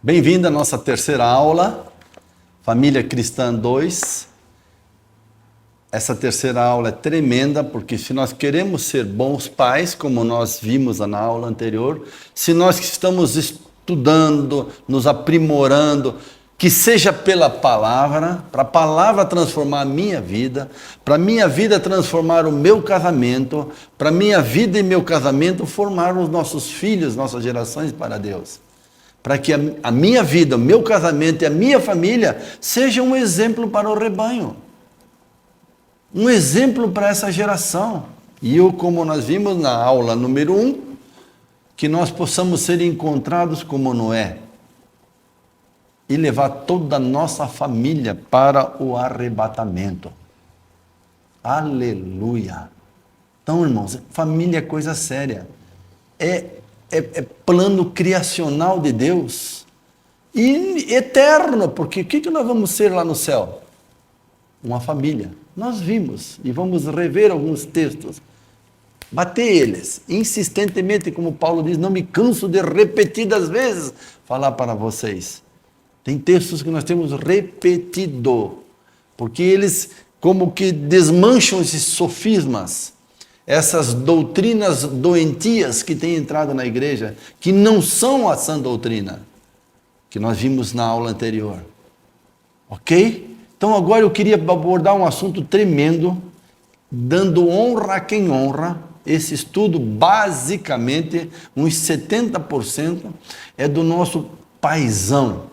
Bem-vindo à nossa terceira aula, Família Cristã 2. Essa terceira aula é tremenda, porque se nós queremos ser bons pais, como nós vimos na aula anterior, se nós estamos estudando, nos aprimorando, que seja pela palavra, para a palavra transformar a minha vida, para a minha vida transformar o meu casamento, para a minha vida e meu casamento formar os nossos filhos, nossas gerações para Deus. Para que a minha vida, o meu casamento e a minha família sejam um exemplo para o rebanho. Um exemplo para essa geração. E como nós vimos na aula número 1, que nós possamos ser encontrados como Noé e levar toda a nossa família para o arrebatamento. Aleluia! Então, irmãos, família é coisa séria. É plano criacional de Deus e eterno, porque o que nós vamos ser lá no céu? Uma família. Nós vimos e vamos rever alguns textos, bater eles insistentemente, como Paulo diz, não me canso de repetidas vezes falar para vocês. Tem textos que nós temos repetido, porque eles como que desmancham esses sofismas, essas doutrinas doentias que têm entrado na igreja, que não são a sã doutrina, que nós vimos na aula anterior. Ok? Então agora eu queria abordar um assunto tremendo, dando honra a quem honra. Esse estudo, basicamente, uns 70%, é do nosso paizão,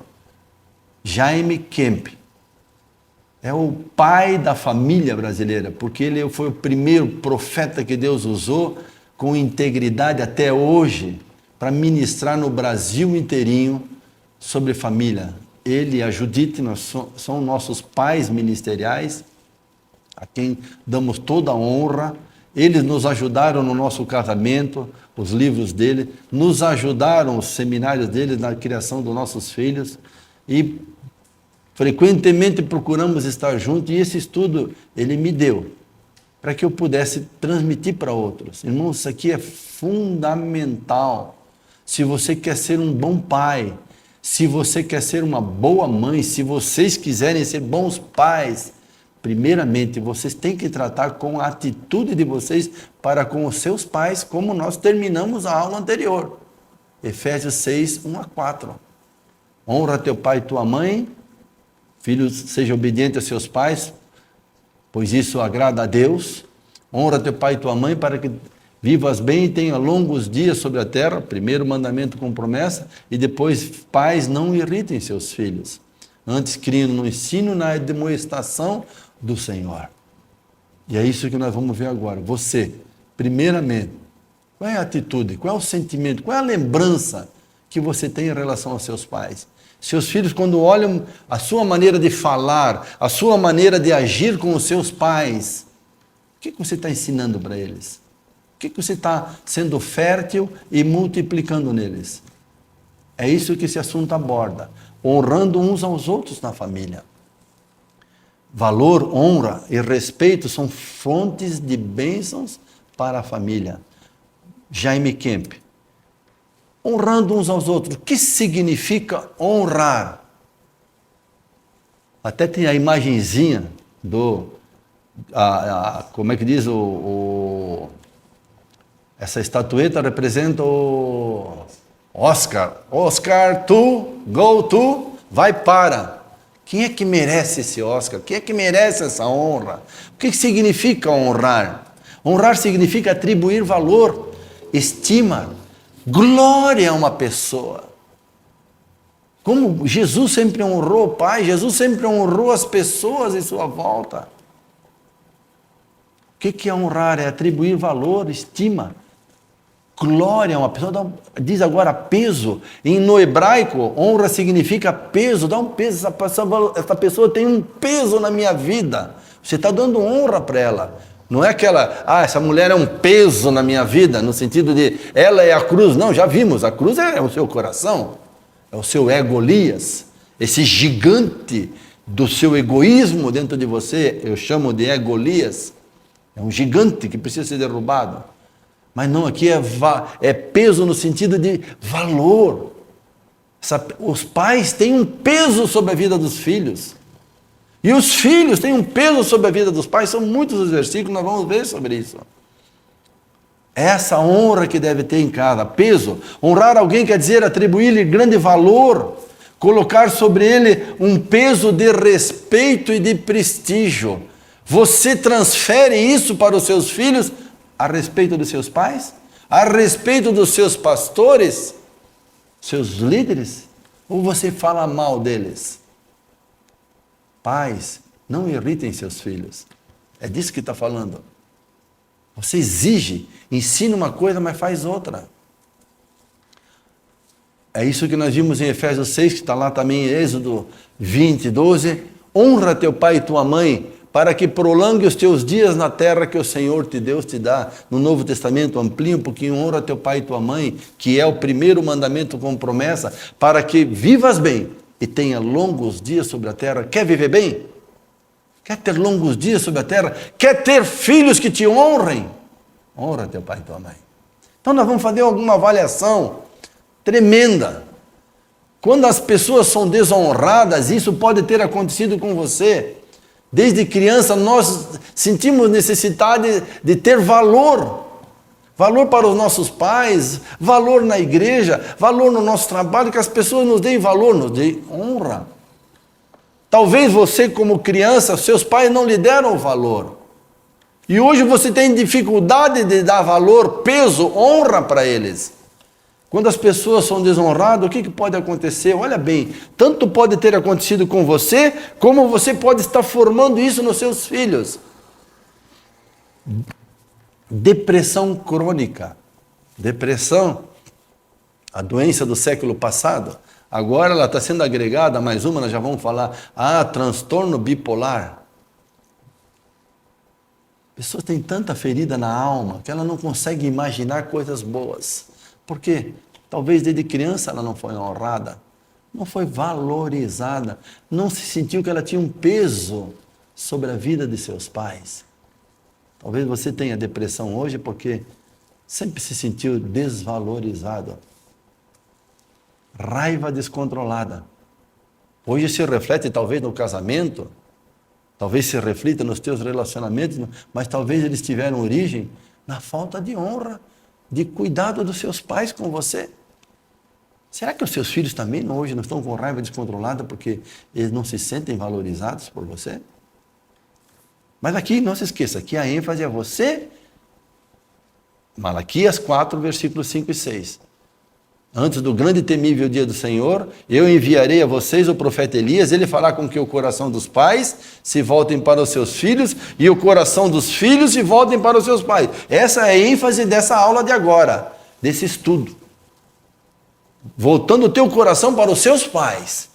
Jaime Kemp. É o pai da família brasileira, porque ele foi o primeiro profeta que Deus usou com integridade até hoje para ministrar no Brasil inteirinho sobre família. Ele e a Judite são nossos pais ministeriais, a quem damos toda a honra. Eles nos ajudaram no nosso casamento, os livros dele, nos ajudaram os seminários dele na criação dos nossos filhos e frequentemente procuramos estar juntos, e esse estudo ele me deu para que eu pudesse transmitir para outros. Irmãos, isso aqui é fundamental. Se você quer ser um bom pai, se você quer ser uma boa mãe, se vocês quiserem ser bons pais, primeiramente vocês têm que tratar com a atitude de vocês para com os seus pais, como nós terminamos a aula anterior. Efésios 6, 1-4. Honra teu pai e tua mãe. Filhos, seja obediente aos seus pais, pois isso agrada a Deus. Honra teu pai e tua mãe para que vivas bem e tenha longos dias sobre a terra. Primeiro mandamento com promessa. E depois, pais, não irritem seus filhos. Antes criem no ensino e na demonstração do Senhor. E é isso que nós vamos ver agora. Você, primeiramente, qual é a atitude, qual é o sentimento, qual é a lembrança que você tem em relação aos seus pais? Seus filhos, quando olham a sua maneira de falar, a sua maneira de agir com os seus pais, o que você está ensinando para eles? O que você está sendo fértil e multiplicando neles? É isso que esse assunto aborda, honrando uns aos outros na família. Valor, honra e respeito são fontes de bênçãos para a família. Jaime Kemp. Honrando uns aos outros. O que significa honrar? Até tem a imagenzinha do... como é que diz? Essa estatueta representa o Oscar. Oscar, vai para. Quem é que merece esse Oscar? Quem é que merece essa honra? O que significa honrar? Honrar significa atribuir valor, estima, glória a uma pessoa. Como Jesus sempre honrou o Pai, Jesus sempre honrou as pessoas em sua volta. O que é honrar? É atribuir valor, estima, glória a uma pessoa. Diz agora peso. No hebraico, honra significa peso. Dá um peso. Essa pessoa tem um peso na minha vida. Você está dando honra para ela. Não é aquela, essa mulher é um peso na minha vida, no sentido de, ela é a cruz. Não, já vimos, a cruz é o seu coração, é o seu ego-Golias, esse gigante do seu egoísmo dentro de você, eu chamo de ego-Golias, é um gigante que precisa ser derrubado. Mas não, aqui é peso no sentido de valor. Os pais têm um peso sobre a vida dos filhos. E os filhos têm um peso sobre a vida dos pais. São muitos os versículos, nós vamos ver sobre isso. Essa honra que deve ter em casa. Peso. Honrar alguém quer dizer atribuir-lhe grande valor, colocar sobre ele um peso de respeito e de prestígio. Você transfere isso para os seus filhos a respeito dos seus pais? A respeito dos seus pastores? Seus líderes? Ou você fala mal deles? Pais, não irritem seus filhos. É disso que está falando. Você exige, ensina uma coisa, mas faz outra. É isso que nós vimos em Efésios 6, que está lá também em Êxodo 20, 12. Honra teu pai e tua mãe, para que prolongue os teus dias na terra que o Senhor Deus te dá. No Novo Testamento, amplia um pouquinho, honra teu pai e tua mãe, que é o primeiro mandamento com promessa, para que vivas bem e tenha longos dias sobre a terra. Quer viver bem? Quer ter longos dias sobre a terra? Quer ter filhos que te honrem? Honra teu pai e tua mãe. Então nós vamos fazer alguma avaliação tremenda. Quando as pessoas são desonradas, isso pode ter acontecido com você. Desde criança nós sentimos necessidade de ter valor. Valor para os nossos pais, valor na igreja, valor no nosso trabalho, que as pessoas nos deem valor, nos deem honra. Talvez você, como criança, seus pais não lhe deram valor. E hoje você tem dificuldade de dar valor, peso, honra para eles. Quando as pessoas são desonradas, o que pode acontecer? Olha bem, tanto pode ter acontecido com você, como você pode estar formando isso nos seus filhos. Depressão crônica. Depressão, a doença do século passado. Agora ela está sendo agregada a mais uma, nós já vamos falar. Transtorno bipolar. A pessoa tem tanta ferida na alma que ela não consegue imaginar coisas boas. Por quê? Talvez desde criança ela não foi honrada, não foi valorizada, não se sentiu que ela tinha um peso sobre a vida de seus pais. Talvez você tenha depressão hoje porque sempre se sentiu desvalorizado. Raiva descontrolada. Hoje se reflete talvez no casamento, talvez se reflita nos teus relacionamentos, mas talvez eles tiveram origem na falta de honra, de cuidado dos seus pais com você. Será que os seus filhos também hoje não estão com raiva descontrolada porque eles não se sentem valorizados por você? Mas aqui, não se esqueça, aqui a ênfase é você. Malaquias 4, versículos 5 e 6. Antes do grande e temível dia do Senhor, eu enviarei a vocês o profeta Elias, ele fará com que o coração dos pais se voltem para os seus filhos e o coração dos filhos se voltem para os seus pais. Essa é a ênfase dessa aula de agora, desse estudo. Voltando o teu coração para os seus pais.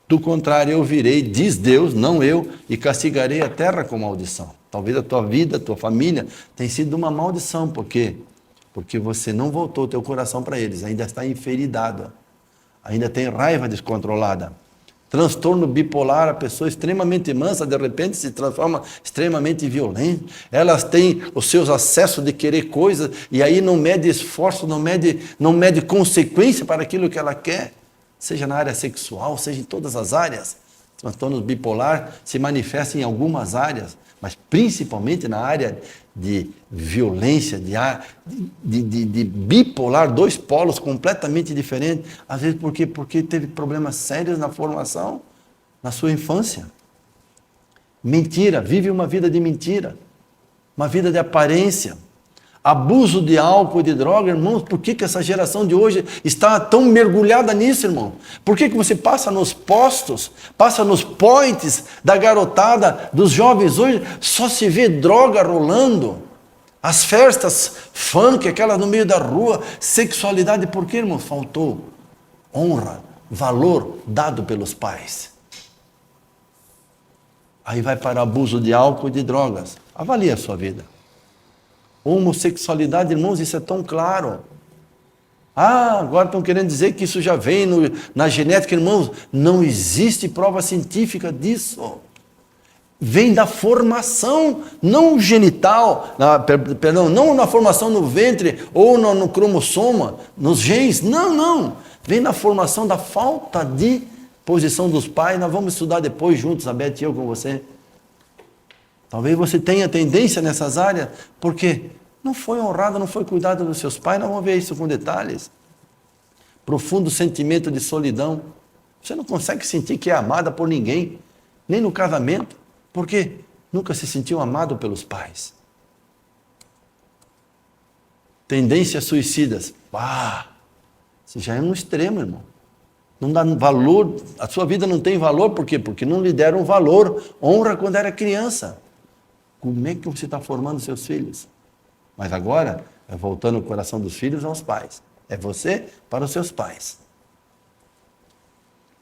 Do contrário, eu virei, diz Deus, não eu, e castigarei a terra com maldição. Talvez a tua vida, a tua família, tenha sido uma maldição. Por quê? Porque você não voltou o teu coração para eles, ainda está enferidado, ainda tem raiva descontrolada. Transtorno bipolar, a pessoa extremamente mansa, de repente se transforma extremamente violenta. Elas têm os seus acessos de querer coisas e aí não mede esforço, não mede consequência para aquilo que ela quer. Seja na área sexual, seja em todas as áreas. Transtorno bipolar se manifesta em algumas áreas, mas principalmente na área de violência, de bipolar, dois polos completamente diferentes. Às vezes porque teve problemas sérios na formação, na sua infância. Mentira, vive uma vida de mentira, uma vida de aparência. Abuso de álcool e de droga, irmãos, por que essa geração de hoje está tão mergulhada nisso, irmão? Por que você passa nos postos, passa nos points da garotada, dos jovens hoje, só se vê droga rolando? As festas funk, aquelas no meio da rua, sexualidade, por que, irmão? Faltou honra, valor dado pelos pais. Aí vai para abuso de álcool e de drogas. Avalie a sua vida. Homossexualidade, irmãos, isso é tão claro. Agora estão querendo dizer que isso já vem na genética, irmãos. Não existe prova científica disso. vem da formação, não genital, não na formação no ventre ou no cromossoma, nos genes, não. Vem da formação da falta de posição dos pais. Nós vamos estudar depois juntos, a Beth e eu com você. Talvez você tenha tendência nessas áreas, porque não foi honrado, não foi cuidado dos seus pais. Nós vamos ver isso com detalhes. Profundo sentimento de solidão. Você não consegue sentir que é amada por ninguém, nem no casamento. Por quê? Nunca se sentiu amado pelos pais. Tendências suicidas. Isso já é um extremo, irmão. Não dá valor, a sua vida não tem valor, por quê? Porque não lhe deram valor, honra quando era criança. Como é que você está formando seus filhos? Mas agora, é voltando o coração dos filhos aos pais. É você para os seus pais.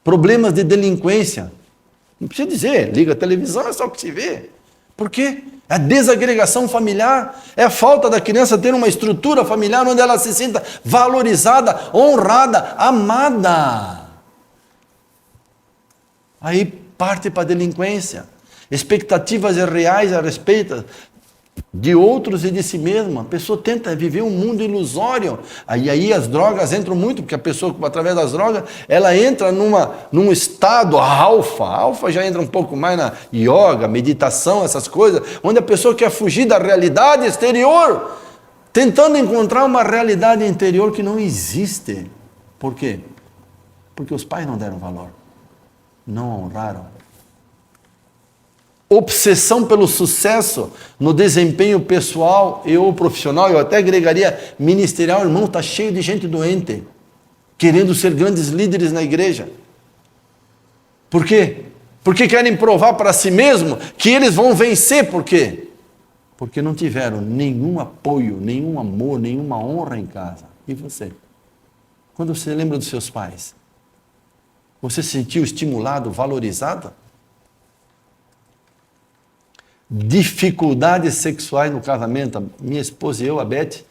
Problemas de delinquência. Não precisa dizer, liga a televisão, é só o que se vê. Por quê? É a desagregação familiar, é a falta da criança ter uma estrutura familiar onde ela se sinta valorizada, honrada, amada. Aí parte para a delinquência. Expectativas irreais a respeito de outros e de si mesma. A pessoa tenta viver um mundo ilusório. Aí as drogas entram muito, porque a pessoa, através das drogas, ela entra num estado alfa. Alfa já entra um pouco mais na yoga, meditação, essas coisas, onde a pessoa quer fugir da realidade exterior, tentando encontrar uma realidade interior que não existe. Por quê? Porque os pais não deram valor, não honraram. Obsessão pelo sucesso no desempenho pessoal e ou profissional, eu até agregaria ministerial. Irmão, está cheio de gente doente, querendo ser grandes líderes na igreja. Por quê? Porque querem provar para si mesmo que eles vão vencer. Por quê? Porque não tiveram nenhum apoio, nenhum amor, nenhuma honra em casa. E você? Quando você lembra dos seus pais, você se sentiu estimulado, valorizado? Dificuldades sexuais no casamento. Minha esposa e eu, a Beth,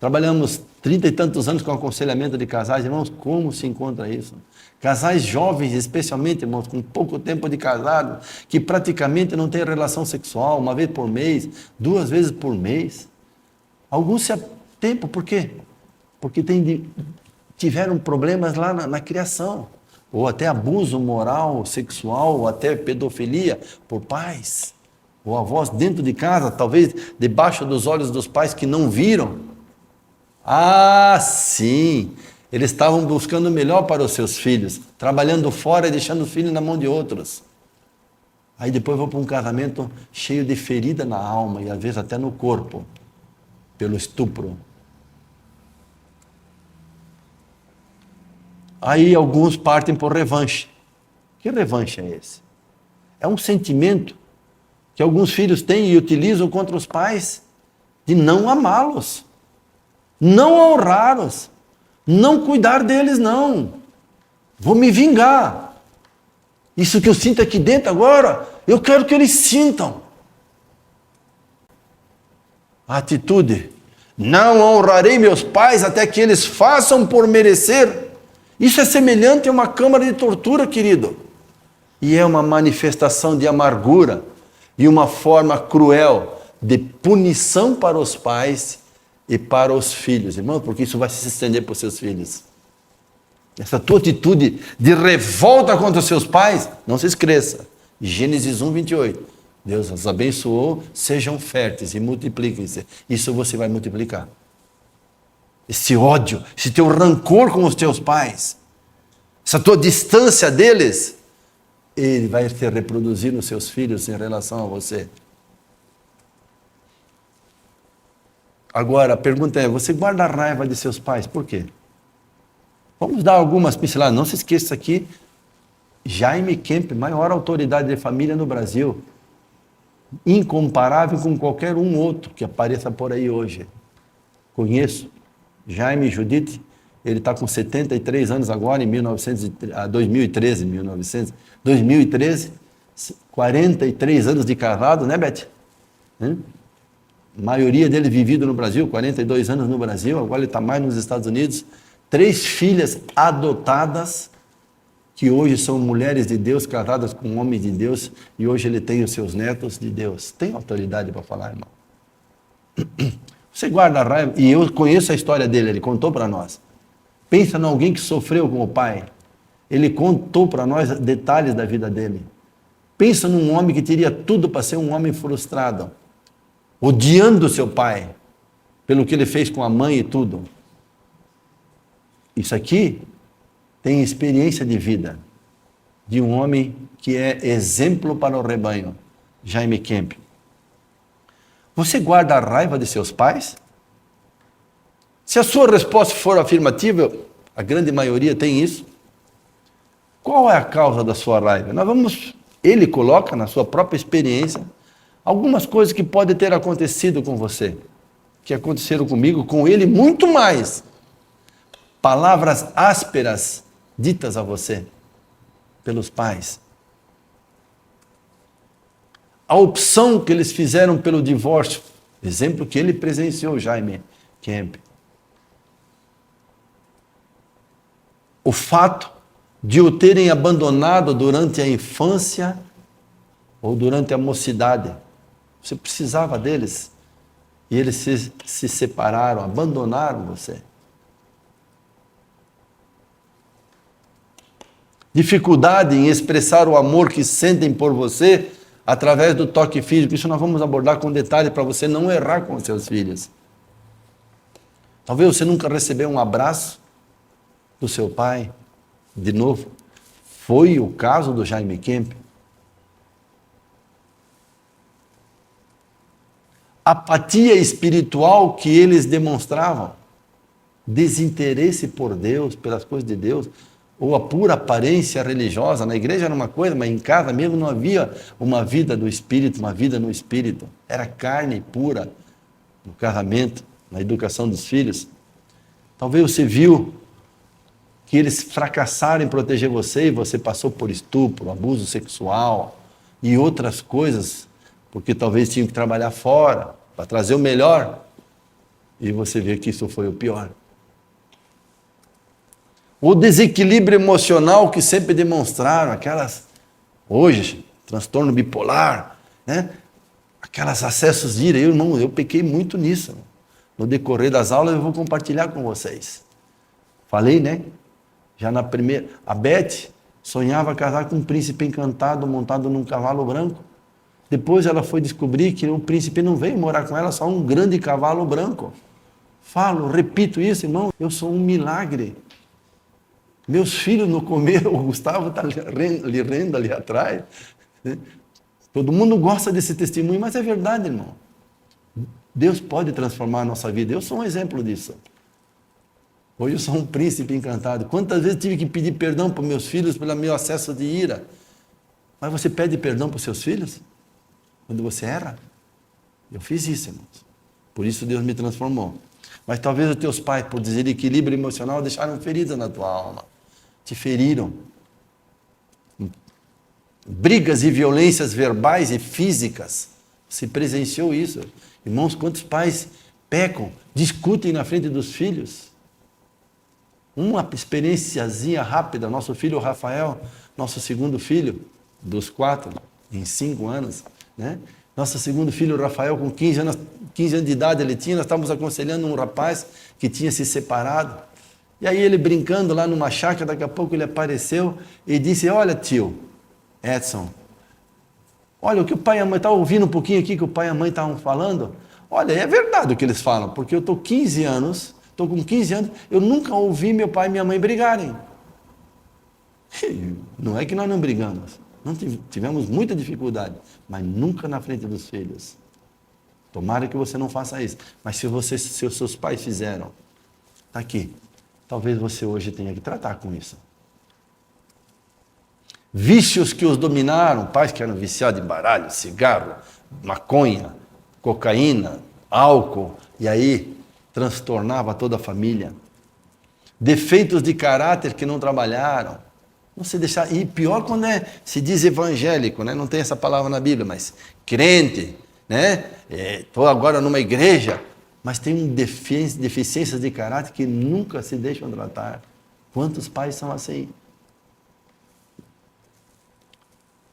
trabalhamos 30 e tantos anos com aconselhamento de casais. Irmãos, como se encontra isso? Casais jovens, especialmente, irmãos, com pouco tempo de casado, que praticamente não têm relação sexual, uma vez por mês, 2 vezes por mês. Alguns se tempo, por quê? Porque tiveram problemas lá na criação, ou até abuso moral, sexual, ou até pedofilia por pais. Ou avós dentro de casa, talvez debaixo dos olhos dos pais que não viram. Sim, eles estavam buscando o melhor para os seus filhos, trabalhando fora e deixando o filho na mão de outros. Aí depois vão para um casamento cheio de ferida na alma e às vezes até no corpo, pelo estupro. Aí alguns partem por revanche. Que revanche é esse? É um sentimento que alguns filhos têm e utilizam contra os pais, de não amá-los, não honrá-los, não cuidar deles, não. Vou me vingar. Isso que eu sinto aqui dentro agora, eu quero que eles sintam. A atitude, não honrarei meus pais até que eles façam por merecer. Isso é semelhante a uma câmara de tortura, querido. E é uma manifestação de amargura, e uma forma cruel de punição para os pais e para os filhos. Irmão, porque isso vai se estender para os seus filhos. Essa tua atitude de revolta contra os seus pais, não se esqueça. Gênesis 1, 28. Deus os abençoou, sejam férteis e multipliquem-se. Isso você vai multiplicar. Esse ódio, esse teu rancor com os teus pais, essa tua distância deles, ele vai se reproduzir nos seus filhos em relação a você. Agora, a pergunta é, você guarda a raiva de seus pais, por quê? Vamos dar algumas pinceladas. Não se esqueça aqui, Jaime Kemp, maior autoridade de família no Brasil, incomparável com qualquer um outro que apareça por aí hoje. Conheço Jaime e Judite, ele está com 73 anos agora, em 2013, 43 anos de casado, né, Beth? A maioria dele vivido no Brasil, 42 anos no Brasil, agora ele está mais nos Estados Unidos. 3 filhas adotadas, que hoje são mulheres de Deus, casadas com homens de Deus, e hoje ele tem os seus netos de Deus. Tem autoridade para falar, irmão? Você guarda a raiva, e eu conheço a história dele, ele contou para nós. Pensa em alguém que sofreu com o pai. Ele contou para nós detalhes da vida dele. Pensa num homem que teria tudo para ser um homem frustrado, odiando seu pai, pelo que ele fez com a mãe e tudo. Isso aqui tem experiência de vida de um homem que é exemplo para o rebanho, Jaime Kemp. Você guarda a raiva de seus pais? Se a sua resposta for afirmativa, a grande maioria tem isso. Qual é a causa da sua raiva? Ele coloca na sua própria experiência algumas coisas que podem ter acontecido com você, que aconteceram comigo, com ele, muito mais. Palavras ásperas ditas a você pelos pais. A opção que eles fizeram pelo divórcio, exemplo que ele presenciou, Jaime Kemp. O fato de o terem abandonado durante a infância ou durante a mocidade. Você precisava deles e eles se separaram, abandonaram você. Dificuldade em expressar o amor que sentem por você através do toque físico. Isso nós vamos abordar com detalhe para você não errar com seus filhos. Talvez você nunca recebeu um abraço do seu pai. De novo, foi o caso do Jaime Kemp. Apatia espiritual que eles demonstravam. Desinteresse por Deus, pelas coisas de Deus. Ou a pura aparência religiosa. Na igreja era uma coisa, mas em casa mesmo não havia uma vida do Espírito, uma vida no Espírito. Era carne pura no casamento, na educação dos filhos. Talvez você viu que eles fracassaram em proteger você e você passou por estupro, abuso sexual e outras coisas, porque talvez tinham que trabalhar fora para trazer o melhor. E você vê que isso foi o pior. O desequilíbrio emocional que sempre demonstraram, hoje, transtorno bipolar, né? Aquelas acessos de ira. Eu pequei muito nisso. No decorrer das aulas eu vou compartilhar com vocês. Falei, né? Já na primeira, a Beth sonhava casar com um príncipe encantado montado num cavalo branco. Depois ela foi descobrir que o príncipe não veio morar com ela, só um grande cavalo branco. Repito isso, irmão, eu sou um milagre. Meus filhos não comeram, o Gustavo está lhe rendo ali atrás. Todo mundo gosta desse testemunho, mas é verdade, irmão. Deus pode transformar a nossa vida. Eu sou um exemplo disso. Hoje eu sou um príncipe encantado. Quantas vezes tive que pedir perdão para meus filhos pelo meu acesso de ira? Mas você pede perdão para os seus filhos? Quando você erra? Eu fiz isso, irmãos. Por isso Deus me transformou. Mas talvez os teus pais, por desequilíbrio emocional, deixaram feridas na tua alma. Te feriram. Brigas e violências verbais e físicas. Você presenciou isso. Irmãos, quantos pais pecam, discutem na frente dos filhos? Uma experienciazinha rápida, nosso filho Rafael, nosso segundo filho, dos 4, em 5 anos, né? Nosso segundo filho Rafael, com 15 anos de idade ele tinha, nós estávamos aconselhando um rapaz que tinha se separado. E aí ele brincando lá numa chácara, daqui a pouco ele apareceu e disse, olha tio, Edson, olha o que o pai e a mãe, está ouvindo um pouquinho aqui que o pai e a mãe estavam falando? Olha, é verdade o que eles falam, porque eu estou com 15 anos, eu nunca ouvi meu pai e minha mãe brigarem. Não é que nós não brigamos, não tivemos muita dificuldade, mas nunca na frente dos filhos. Tomara que você não faça isso. Mas se os seus pais fizeram, está aqui. Talvez você hoje tenha que tratar com isso. Vícios que os dominaram, pais que eram viciados em baralho, cigarro, maconha, cocaína, álcool, e aí transtornava toda a família. Defeitos de caráter que não trabalharam. Não se deixar, e pior quando se diz evangélico, né? Não tem essa palavra na Bíblia, mas crente, né? Estou agora numa igreja, mas tem deficiências de caráter que nunca se deixam tratar. Quantos pais são assim?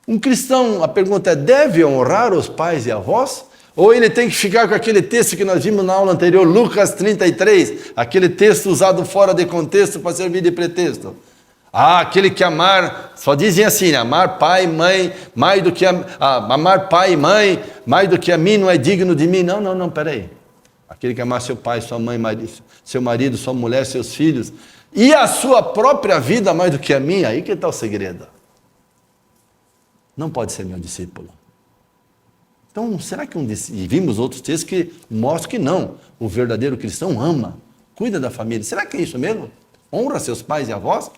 Um cristão, a pergunta é, deve honrar os pais e avós? Ou ele tem que ficar com aquele texto que nós vimos na aula anterior, Lucas 33, aquele texto usado fora de contexto para servir de pretexto? Aquele que amar, só dizem assim, né? Amar pai e mãe, mais do que amar pai e mãe, mais do que a mim não é digno de mim. Não, peraí. Aquele que amar seu pai, sua mãe, seu marido, sua mulher, seus filhos, e a sua própria vida mais do que a minha, aí que está o segredo. Não pode ser meu discípulo. Então, será que e vimos outros textos que mostram que não. O verdadeiro cristão ama, cuida da família. Será que é isso mesmo? Honra seus pais e avós?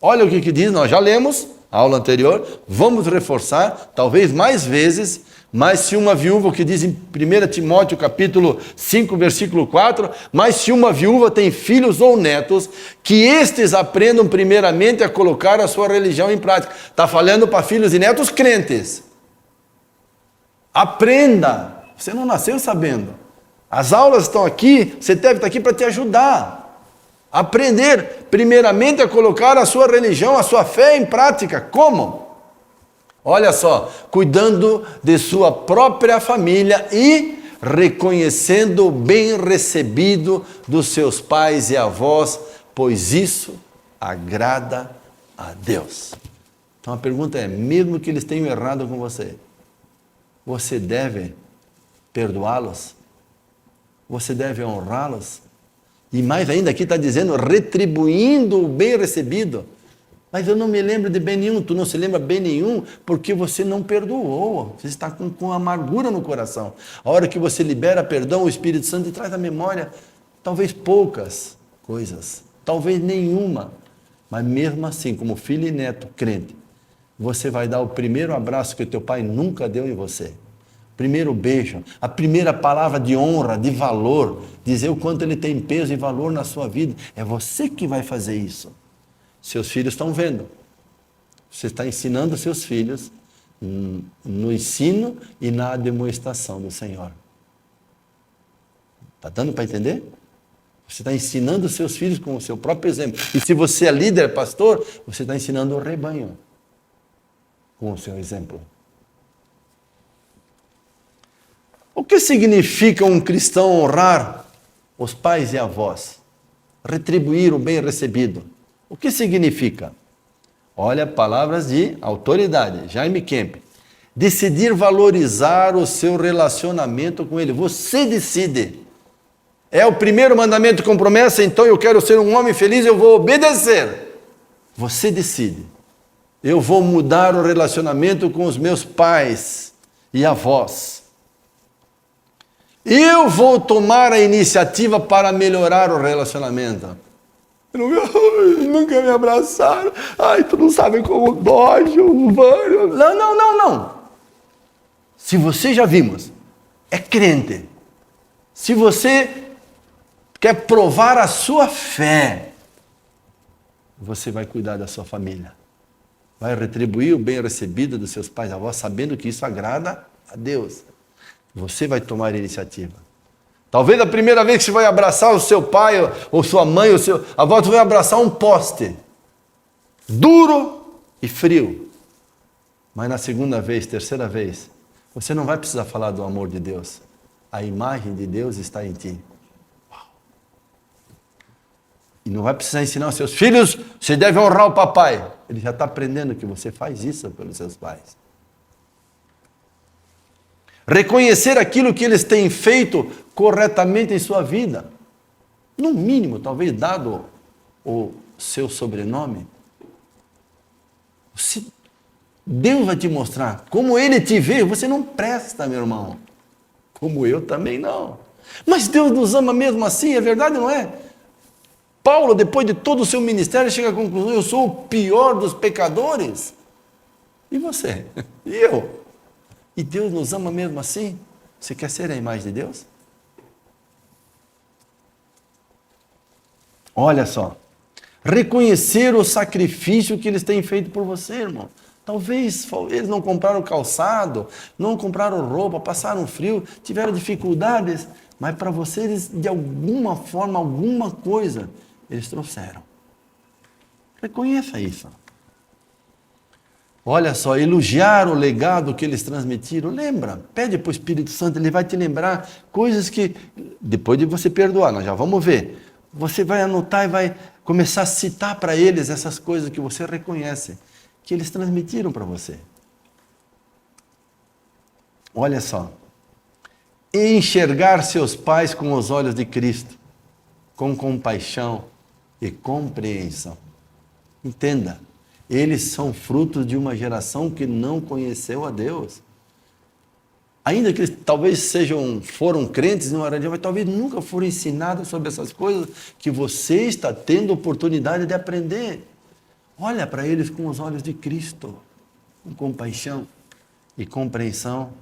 Olha o que diz, nós já lemos a aula anterior, vamos reforçar, talvez mais vezes, mas se uma viúva, o que diz em 1 Timóteo capítulo 5, versículo 4, mas se uma viúva tem filhos ou netos, que estes aprendam primeiramente a colocar a sua religião em prática. Está falando para filhos e netos crentes. Aprenda, você não nasceu sabendo. As aulas estão aqui, você deve estar aqui para te ajudar. Aprender, primeiramente, a colocar a sua religião, a sua fé em prática. Como? Olha só, cuidando de sua própria família e reconhecendo o bem recebido dos seus pais e avós, pois isso agrada a Deus. Então a pergunta é, mesmo que eles tenham errado com você, você deve perdoá-los? Você deve honrá-los? E mais ainda, aqui está dizendo, retribuindo o bem recebido. Mas eu não me lembro de bem nenhum. Tu não se lembra bem nenhum porque você não perdoou. Você está com amargura no coração. A hora que você libera perdão, o Espírito Santo traz à memória talvez poucas coisas, talvez nenhuma. Mas mesmo assim, como filho e neto crente, você vai dar o primeiro abraço que o teu pai nunca deu em você. Primeiro beijo, a primeira palavra de honra, de valor, dizer o quanto ele tem peso e valor na sua vida. É você que vai fazer isso. Seus filhos estão vendo. Você está ensinando seus filhos no ensino e na demonstração do Senhor. Está dando para entender? Você está ensinando seus filhos com o seu próprio exemplo. E se você é líder, pastor, você está ensinando o rebanho com o seu exemplo. O que significa um cristão honrar os pais e avós? Retribuir o bem recebido. O que significa? Olha, palavras de autoridade, Jaime Kemp. Decidir valorizar o seu relacionamento com ele. Você decide. É o primeiro mandamento com promessa, então eu quero ser um homem feliz, eu vou obedecer. Você decide. Eu vou mudar o relacionamento com os meus pais e avós. Eu vou tomar a iniciativa para melhorar o relacionamento. Nunca me abraçaram. Ai, tu não sabe como dói, Giovânio. Não. Se você já vimos, é crente. Se você quer provar a sua fé, você vai cuidar da sua família. Vai retribuir o bem recebido dos seus pais e avós, sabendo que isso agrada a Deus. Você vai tomar a iniciativa. Talvez a primeira vez que você vai abraçar o seu pai, ou sua mãe, ou seu avô, você vai abraçar um poste. Duro e frio. Mas na segunda vez, terceira vez, você não vai precisar falar do amor de Deus. A imagem de Deus está em ti. Uau. E não vai precisar ensinar aos seus filhos, você deve honrar o papai. Ele já está aprendendo que você faz isso pelos seus pais. Reconhecer aquilo que eles têm feito corretamente em sua vida. No mínimo, talvez, dado o seu sobrenome. Deus vai te mostrar como Ele te vê. Você não presta, meu irmão. Como eu também não. Mas Deus nos ama mesmo assim, é verdade, não é? Paulo, depois de todo o seu ministério, chega à conclusão, eu sou o pior dos pecadores. E você? E eu? E Deus nos ama mesmo assim? Você quer ser a imagem de Deus? Olha só. Reconhecer o sacrifício que eles têm feito por você, irmão. Talvez eles não compraram calçado, não compraram roupa, passaram frio, tiveram dificuldades, mas para você eles, de alguma forma, alguma coisa, eles trouxeram. Reconheça isso. Olha só, elogiar o legado que eles transmitiram. Lembra, pede para o Espírito Santo, ele vai te lembrar coisas que, depois de você perdoar, nós já vamos ver. Você vai anotar e vai começar a citar para eles essas coisas que você reconhece, que eles transmitiram para você. Olha só, enxergar seus pais com os olhos de Cristo, com compaixão e compreensão. Entenda. Eles são frutos de uma geração que não conheceu a Deus. Ainda que eles talvez foram crentes no Arandia, mas talvez nunca foram ensinados sobre essas coisas que você está tendo oportunidade de aprender. Olha para eles com os olhos de Cristo, com compaixão e compreensão.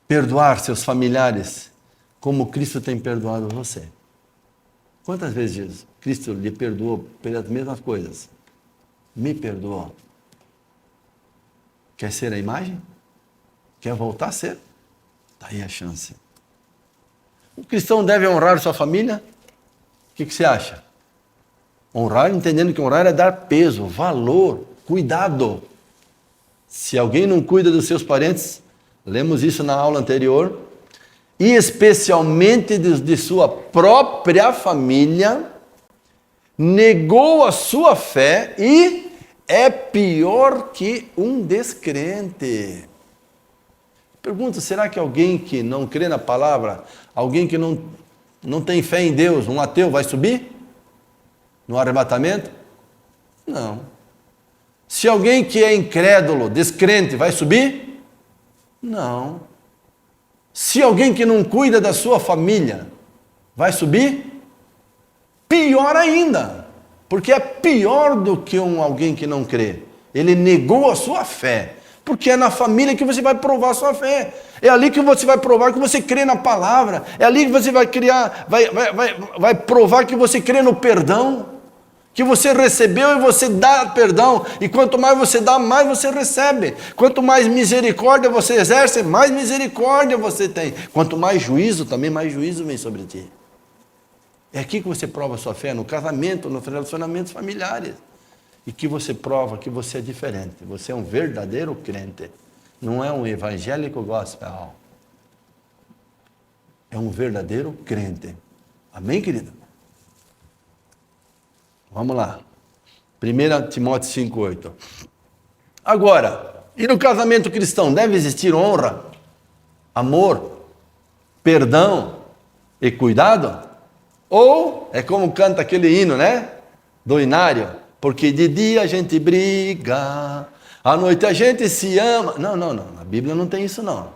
Perdoar seus familiares como Cristo tem perdoado você. Quantas vezes Cristo lhe perdoou pelas mesmas coisas? Me perdoou. Quer ser a imagem? Quer voltar a ser? Está aí a chance. O cristão deve honrar sua família? O que você acha? Honrar, entendendo que honrar é dar peso, valor, cuidado. Se alguém não cuida dos seus parentes, lemos isso na aula anterior, e especialmente de sua própria família, negou a sua fé e é pior que um descrente. Pergunto, será que alguém que não crê na palavra, alguém que não tem fé em Deus, um ateu, vai subir no arrebatamento? Não. Se alguém que é incrédulo, descrente, vai subir? Não. Se alguém que não cuida da sua família vai subir, pior ainda, porque é pior do que alguém que não crê. Ele negou a sua fé, porque é na família que você vai provar a sua fé. É ali que você vai provar que você crê na palavra. É ali que você vai vai provar que você crê no perdão, que você recebeu e você dá perdão, e quanto mais você dá, mais você recebe. Quanto mais misericórdia você exerce, mais misericórdia você tem. Quanto mais juízo, também mais juízo vem sobre ti. É aqui que você prova a sua fé, no casamento, nos relacionamentos familiares. E que você prova que você é diferente. Você é um verdadeiro crente. Não é um evangélico gospel. É um verdadeiro crente. Amém, querido? Vamos lá. 1 Timóteo 5,8. Agora, e no casamento cristão deve existir honra, amor, perdão e cuidado? Ou é como canta aquele hino, né? Do Inário. Porque de dia a gente briga, à noite a gente se ama. Não. A Bíblia não tem isso não.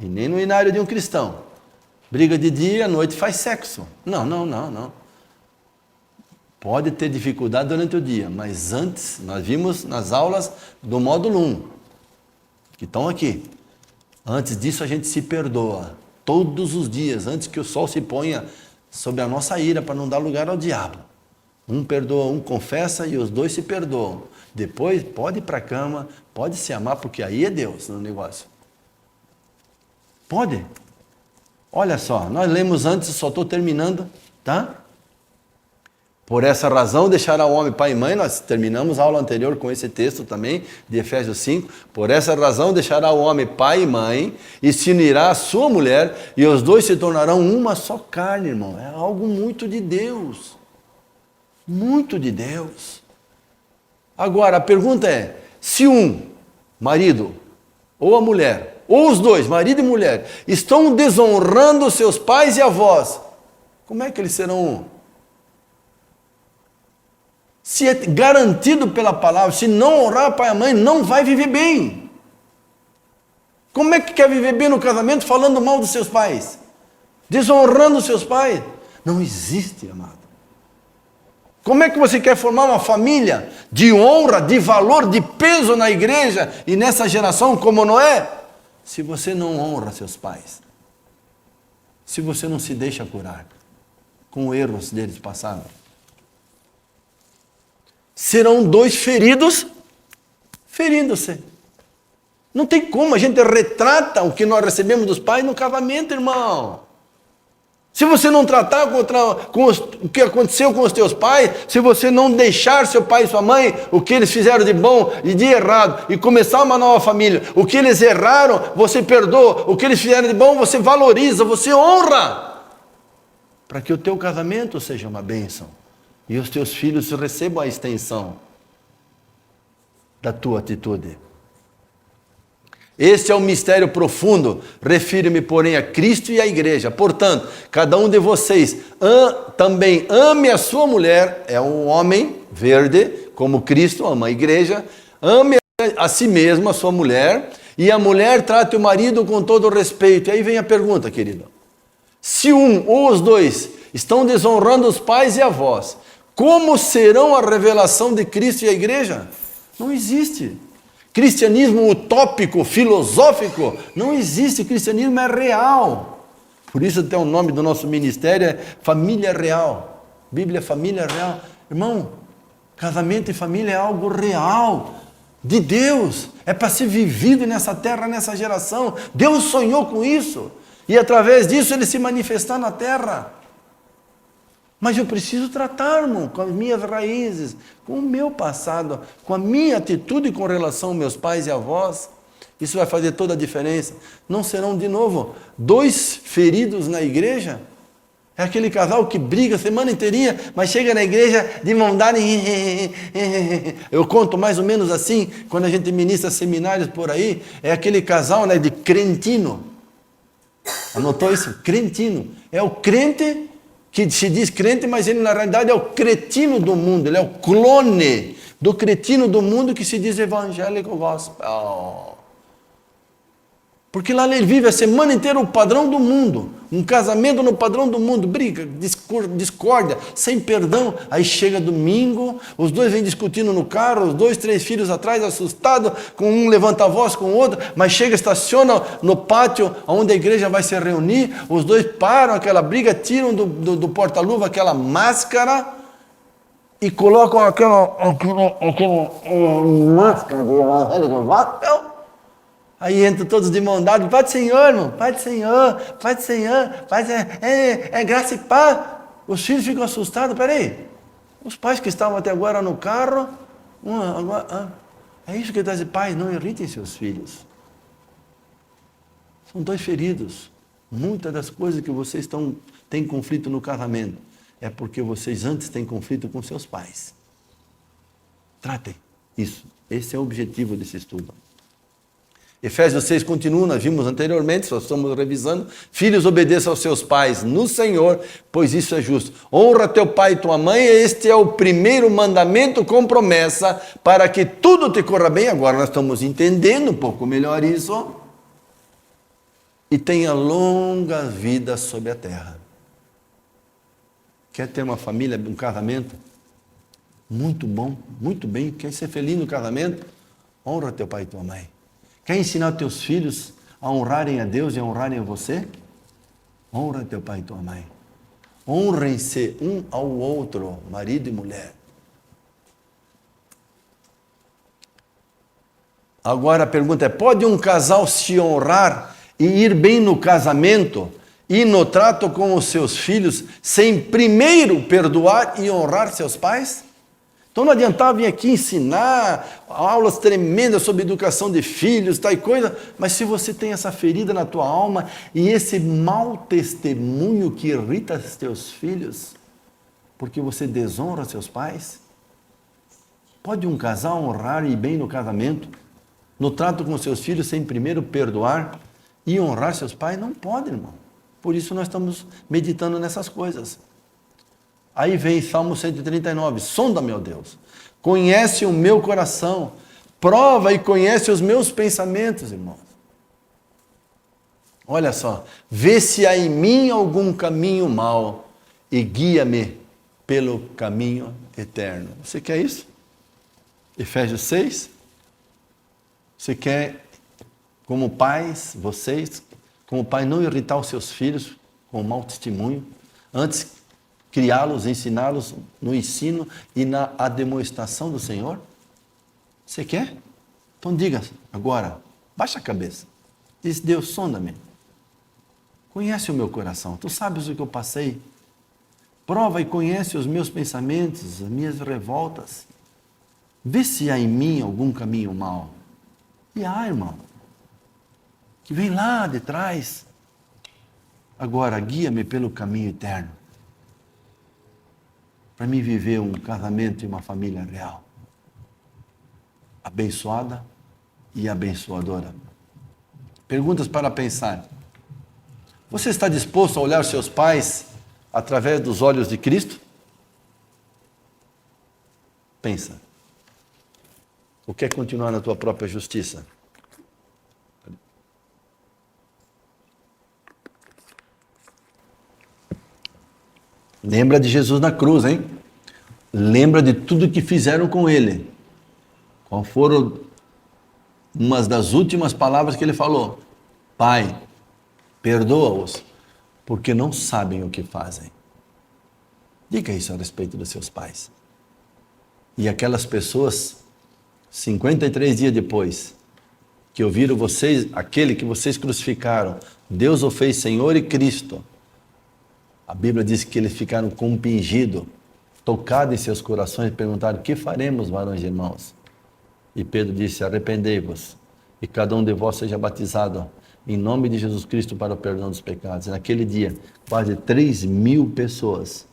E nem no Inário de um cristão. Briga de dia, à noite faz sexo. Não. Pode ter dificuldade durante o dia, mas antes, nós vimos nas aulas do módulo 1, que estão aqui. Antes disso a gente se perdoa, todos os dias, antes que o sol se ponha sobre a nossa ira, para não dar lugar ao diabo. Um perdoa, um confessa e os dois se perdoam. Depois pode ir para a cama, pode se amar, porque aí é Deus no negócio. Pode. Olha só, nós lemos antes, só estou terminando, tá? Por essa razão deixará o homem pai e mãe, nós terminamos a aula anterior com esse texto também, de Efésios 5, por essa razão deixará o homem pai e mãe, e se unirá à sua mulher, e os dois se tornarão uma só carne, irmão. É algo muito de Deus. Muito de Deus. Agora, a pergunta é, se um marido, ou a mulher, ou os dois, marido e mulher, estão desonrando seus pais e avós, como é que eles serão um? Se é garantido pela palavra, se não honrar pai e mãe, não vai viver bem. Como é que quer viver bem no casamento falando mal dos seus pais? Desonrando os seus pais? Não existe, amado. Como é que você quer formar uma família de honra, de valor, de peso na igreja e nessa geração como Noé? Se você não honra seus pais. Se você não se deixa curar com erros deles passados. Serão dois feridos, ferindo-se. Não tem como, a gente retrata o que nós recebemos dos pais no casamento, irmão. Se você não tratar com o que aconteceu com os teus pais, se você não deixar seu pai e sua mãe, o que eles fizeram de bom e de errado, e começar uma nova família, o que eles erraram, você perdoa, o que eles fizeram de bom, você valoriza, você honra, para que o teu casamento seja uma bênção, e os teus filhos recebam a extensão da tua atitude. Este é um mistério profundo, refiro-me, porém, a Cristo e à igreja. Portanto, cada um de vocês também ame a sua mulher, é um homem verde, como Cristo ama a igreja, ame a si mesmo, a sua mulher, e a mulher trate o marido com todo respeito. E aí vem a pergunta, querido. Se um ou os dois estão desonrando os pais e avós, como serão a revelação de Cristo e a igreja? Não existe. Cristianismo utópico, filosófico, não existe. Cristianismo é real. Por isso até o nome do nosso ministério é Família Real. Bíblia é Família Real. Irmão, casamento e família é algo real, de Deus. É para ser vivido nessa terra, nessa geração. Deus sonhou com isso. E através disso Ele se manifestar na terra. Mas eu preciso tratar, irmão, com as minhas raízes, com o meu passado, com a minha atitude com relação aos meus pais e avós. Isso vai fazer toda a diferença. Não serão, de novo, dois feridos na igreja. É aquele casal que briga a semana inteirinha, mas chega na igreja de mão dada e... Eu conto mais ou menos assim, quando a gente ministra seminários por aí, é aquele casal, né, de crentino. Anotou isso? Crentino. É o crente que se diz crente, mas ele na realidade é o cretino do mundo, ele é o clone do cretino do mundo que se diz evangélico gospel. Porque lá ele vive a semana inteira o padrão do mundo, um casamento no padrão do mundo, briga, discórdia, sem perdão. Aí chega domingo, os dois vêm discutindo no carro, os 2, 3 filhos atrás, assustados, com um levanta a voz com o outro, mas chega, estaciona no pátio onde a igreja vai se reunir, os dois param aquela briga, tiram do porta-luva aquela máscara e colocam aquela máscara de evangélico gospel. Aí entram todos de mão dada, Pai do Senhor, irmão, Pai do Senhor, Pai do Senhor, Pai do... é graça e paz. Os filhos ficam assustados, peraí, os pais que estavam até agora no carro, é isso que ele está dizendo, pais, não irritem seus filhos. São dois feridos. Muitas das coisas que vocês têm conflito no casamento, é porque vocês antes têm conflito com seus pais. Tratem isso, esse é o objetivo desse estudo. Efésios 6 continua, nós vimos anteriormente, só estamos revisando. Filhos, obedeçam aos seus pais no Senhor, pois isso é justo. Honra teu pai e tua mãe, este é o primeiro mandamento com promessa, para que tudo te corra bem. Agora nós estamos entendendo um pouco melhor isso. E tenha longa vida sobre a terra. Quer ter uma família, um casamento? Muito bom, muito bem. Quer ser feliz no casamento? Honra teu pai e tua mãe. Quer ensinar teus filhos a honrarem a Deus e a honrarem a você? Honra teu pai e tua mãe. Honrem-se um ao outro, marido e mulher. Agora a pergunta é, pode um casal se honrar e ir bem no casamento e no trato com os seus filhos, sem primeiro perdoar e honrar seus pais? Então não adiantava vir aqui ensinar aulas tremendas sobre educação de filhos, tal coisa, mas se você tem essa ferida na tua alma e esse mau testemunho que irrita os teus filhos, porque você desonra seus pais, pode um casal honrar e ir bem no casamento, no trato com seus filhos, sem primeiro perdoar e honrar seus pais? Não pode, irmão. Por isso nós estamos meditando nessas coisas. Aí vem Salmo 139, sonda, meu Deus, conhece o meu coração, prova e conhece os meus pensamentos, irmãos. Olha só, vê se há em mim algum caminho mau e guia-me pelo caminho eterno. Você quer isso? Efésios 6? Você quer, como pais, vocês, como pai, não irritar os seus filhos com mau testemunho, antes criá-los, ensiná-los no ensino e na demonstração do Senhor? Você quer? Então diga agora, baixa a cabeça. Diz, Deus, sonda-me. Conhece o meu coração, tu sabes o que eu passei. Prova e conhece os meus pensamentos, as minhas revoltas. Vê se há em mim algum caminho mau. E há, irmão, que vem lá de trás. Agora, guia-me pelo caminho eterno, para mim viver um casamento e uma família real, abençoada e abençoadora. Perguntas para pensar. Você está disposto a olhar seus pais através dos olhos de Cristo? Pensa. Ou quer continuar na tua própria justiça? Lembra de Jesus na cruz, hein? Lembra de tudo que fizeram com ele. Qual foram umas das últimas palavras que ele falou? Pai, perdoa-os, porque não sabem o que fazem. Diga isso a respeito dos seus pais. E aquelas pessoas, 53 dias depois, que ouviram vocês, aquele que vocês crucificaram, Deus o fez Senhor e Cristo. A Bíblia diz que eles ficaram compungidos, tocados em seus corações e perguntaram: que faremos, varões e irmãos? E Pedro disse: arrependei-vos, e cada um de vós seja batizado em nome de Jesus Cristo para o perdão dos pecados. E naquele dia, quase 3.000 pessoas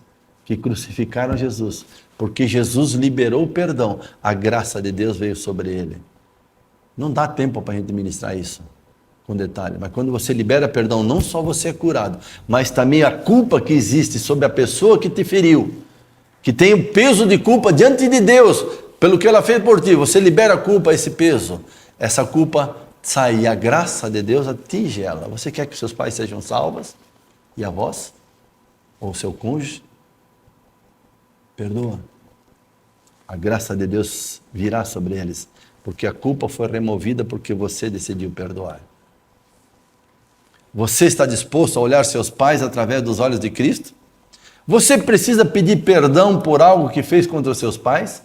que crucificaram Jesus, porque Jesus liberou o perdão, a graça de Deus veio sobre ele. Não dá tempo para a gente ministrar isso com detalhe, mas quando você libera perdão, não só você é curado, mas também a culpa que existe sobre a pessoa que te feriu, que tem o peso de culpa diante de Deus, pelo que ela fez por ti, você libera a culpa, esse peso, essa culpa sai e a graça de Deus atinge ela. Você quer que seus pais sejam salvos? E a vós? Ou seu cônjuge? Perdoa. A graça de Deus virá sobre eles, porque a culpa foi removida porque você decidiu perdoar. Você está disposto a olhar seus pais através dos olhos de Cristo? Você precisa pedir perdão por algo que fez contra os seus pais?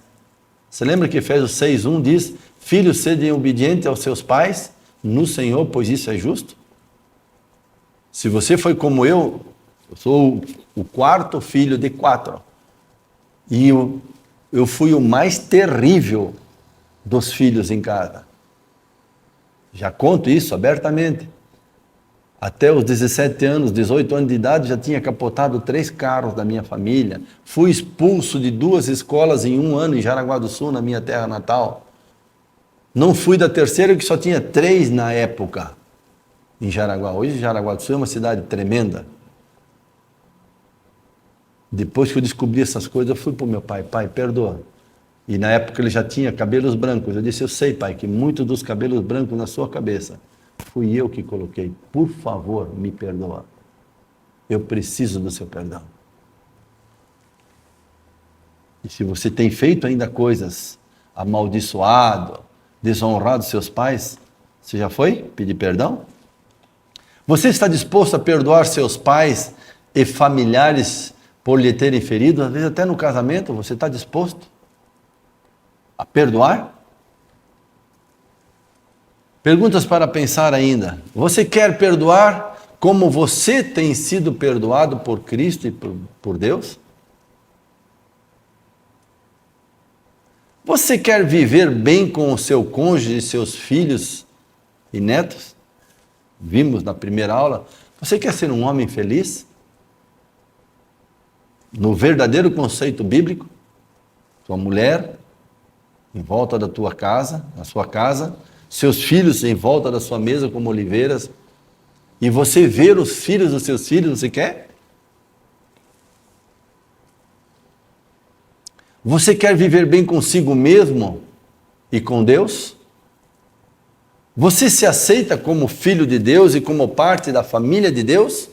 Você lembra que Efésios 6:1 diz: filhos, sejam obedientes aos seus pais no Senhor, pois isso é justo? Se você foi como eu sou o quarto filho de 4. E eu fui o mais terrível dos filhos em casa. Já conto isso abertamente. Até os 17 anos, 18 anos de idade, já tinha capotado 3 carros da minha família. Fui expulso de 2 escolas em 1 ano em Jaraguá do Sul, na minha terra natal. Não fui da terceira, que só tinha 3 na época, em Jaraguá. Hoje Jaraguá do Sul é uma cidade tremenda. Depois que eu descobri essas coisas, eu fui para o meu pai: pai, perdoa. E na época ele já tinha cabelos brancos. Eu disse: eu sei, pai, que muitos dos cabelos brancos na sua cabeça fui eu que coloquei. Por favor, me perdoa. Eu preciso do seu perdão. E se você tem feito ainda coisas, amaldiçoado, desonrado seus pais, você já foi pedir perdão? Você está disposto a perdoar seus pais e familiares por lhe terem ferido? Às vezes até no casamento, você está disposto a perdoar? Perguntas para pensar ainda. Você quer perdoar como você tem sido perdoado por Cristo e por Deus? Você quer viver bem com o seu cônjuge, seus filhos e netos? Vimos na primeira aula. Você quer ser um homem feliz? No verdadeiro conceito bíblico, tua mulher em volta da tua casa, na sua casa, seus filhos em volta da sua mesa como oliveiras, e você ver os filhos dos seus filhos, você quer? Você quer viver bem consigo mesmo e com Deus? Você se aceita como filho de Deus e como parte da família de Deus?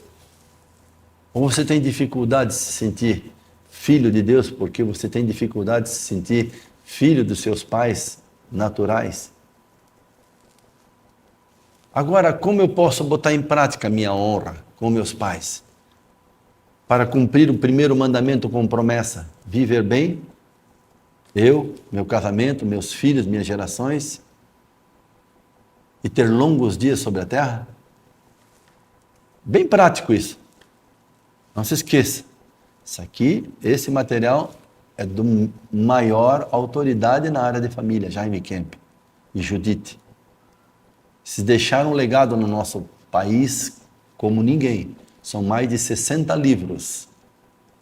Ou você tem dificuldade de se sentir filho de Deus porque você tem dificuldade de se sentir filho dos seus pais naturais? Agora, como eu posso botar em prática a minha honra com meus pais? Para cumprir o primeiro mandamento com promessa: viver bem, eu, meu casamento, meus filhos, minhas gerações, e ter longos dias sobre a terra? Bem prático isso. Não se esqueça. Isso aqui, esse material é do maior autoridade na área de família, Jaime Kemp e Judith. Se deixaram um legado no nosso país como ninguém. São mais de 60 livros.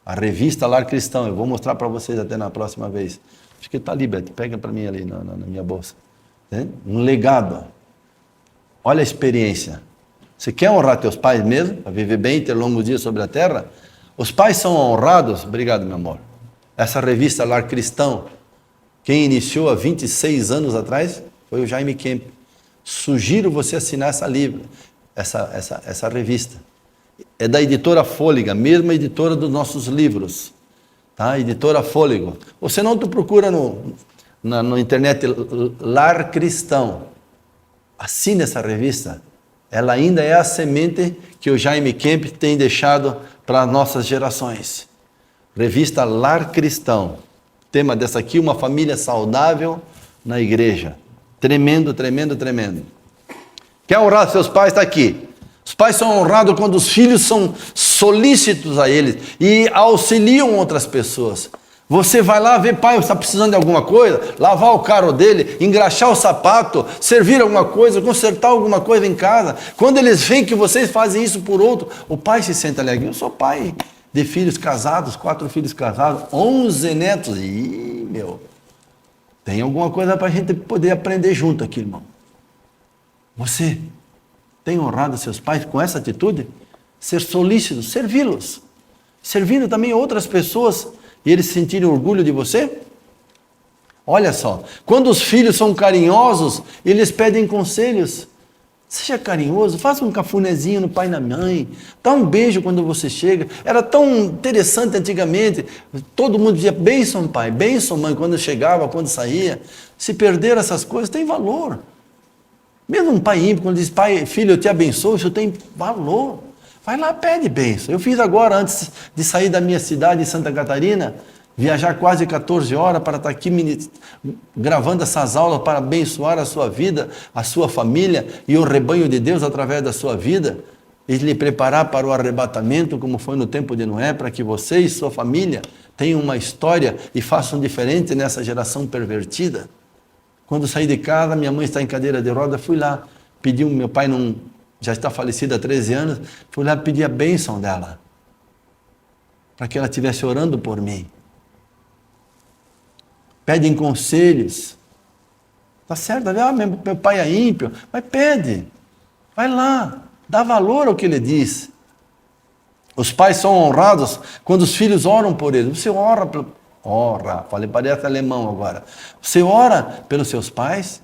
A revista Lar Cristão, eu vou mostrar para vocês até na próxima vez. Acho que está ali, Beto, pega para mim ali na minha bolsa. Um legado. Olha a experiência. Você quer honrar teus pais mesmo, para viver bem e ter longos dias sobre a terra? Os pais são honrados, obrigado meu amor. Essa revista Lar Cristão, quem iniciou há 26 anos atrás foi o Jaime Kemp. Sugiro você assinar essa revista. É da editora Fôlego, a mesma editora dos nossos livros. Tá? Editora Fôlego. Você não procura no internet Lar Cristão. Assine essa revista. Ela ainda é a semente que o Jaime Kemp tem deixado para as nossas gerações. Revista Lar Cristão. Tema dessa aqui, uma família saudável na igreja. Tremendo, tremendo, tremendo. Quer honrar seus pais? Está aqui. Os pais são honrados quando os filhos são solícitos a eles e auxiliam outras pessoas. Você vai lá ver, pai, está precisando de alguma coisa? Lavar o carro dele, engraxar o sapato, servir alguma coisa, consertar alguma coisa em casa. Quando eles veem que vocês fazem isso por outro, o pai se sente alegre. Eu sou pai de filhos casados, 4 filhos casados, 11 netos. Ih, meu, tem alguma coisa para a gente poder aprender junto aqui, irmão. Você tem honrado seus pais com essa atitude? Ser solícito, servi-los. Servindo também outras pessoas e eles sentirem orgulho de você? Olha só, quando os filhos são carinhosos, eles pedem conselhos. Seja carinhoso, faça um cafunézinho no pai e na mãe, dá um beijo quando você chega. Era tão interessante antigamente, todo mundo dizia, bênção pai, bênção mãe, quando chegava, quando saía. Se perderam essas coisas, tem valor. Mesmo um pai ímpio, quando diz, pai, filho, eu te abençoo, isso tem valor. Vai lá, pede bênção. Eu fiz agora, antes de sair da minha cidade, Santa Catarina, viajar quase 14 horas para estar aqui gravando essas aulas para abençoar a sua vida, a sua família e o rebanho de Deus através da sua vida e lhe preparar para o arrebatamento, como foi no tempo de Noé, para que você e sua família tenham uma história e façam diferente nessa geração pervertida. Quando saí de casa, minha mãe está em cadeira de roda, fui lá, pedi, meu pai já está falecido há 13 anos, fui lá pedir a bênção dela, para que ela estivesse orando por mim. Pedem conselhos. Está certo, meu pai é ímpio, mas pede, vai lá, dá valor ao que ele diz. Os pais são honrados quando os filhos oram por eles. Você falei, parece alemão agora. Você ora pelos seus pais?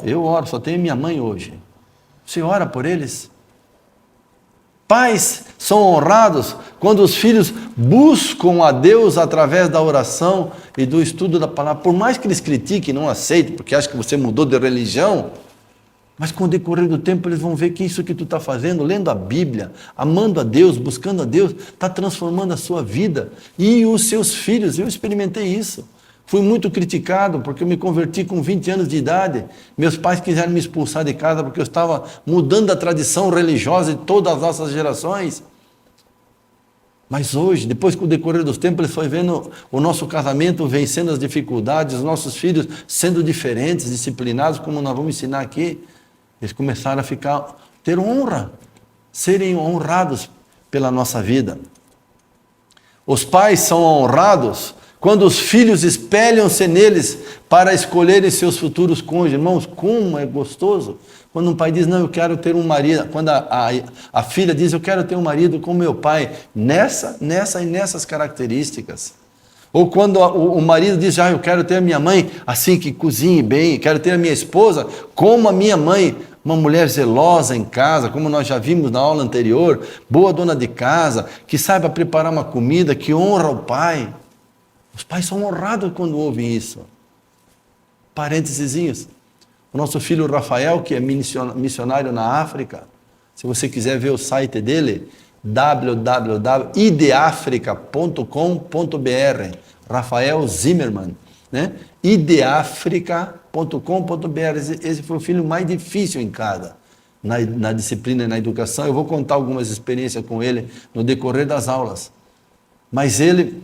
Eu oro, só tenho minha mãe hoje. Você ora por eles? Pais são honrados quando os filhos buscam a Deus através da oração e do estudo da palavra. Por mais que eles critiquem, não aceitem, porque acham que você mudou de religião, mas com o decorrer do tempo eles vão ver que isso que tu está fazendo, lendo a Bíblia, amando a Deus, buscando a Deus, está transformando a sua vida e os seus filhos. Eu experimentei isso. Fui muito criticado porque eu me converti com 20 anos de idade. Meus pais quiseram me expulsar de casa porque eu estava mudando a tradição religiosa de todas as nossas gerações. Mas hoje, depois que o decorrer dos tempos, eles foram vendo o nosso casamento vencendo as dificuldades, os nossos filhos sendo diferentes, disciplinados, como nós vamos ensinar aqui. Eles começaram a ter honra, serem honrados pela nossa vida. Os pais são honrados quando os filhos espelham-se neles para escolherem seus futuros cônjuges. Irmãos, como é gostoso quando um pai diz, não, eu quero ter um marido. Quando a filha diz, eu quero ter um marido como meu pai, nessa e nessas características. Ou quando o marido diz, eu quero ter a minha mãe assim, que cozinhe bem, quero ter a minha esposa como a minha mãe, uma mulher zelosa em casa, como nós já vimos na aula anterior, boa dona de casa, que saiba preparar uma comida, que honra o pai. Os pais são honrados quando ouvem isso. Parênteses. O nosso filho Rafael, que é missionário na África, se você quiser ver o site dele, www.ideafrica.com.br, Rafael Zimmermann, né? ideafrica.com.br. Esse foi o filho mais difícil em casa. na disciplina e na educação. Eu vou contar algumas experiências com ele no decorrer das aulas. Mas ele,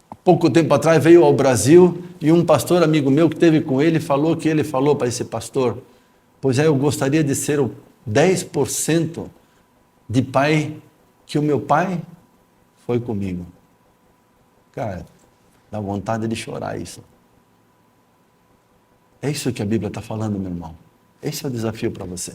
há pouco tempo atrás, veio ao Brasil e um pastor amigo meu que esteve com ele falou que ele falou para esse pastor: pois é, eu gostaria de ser o 10% de pai que o meu pai foi comigo. Cara, dá vontade de chorar isso. É isso que a Bíblia está falando, meu irmão. Esse é o desafio para você.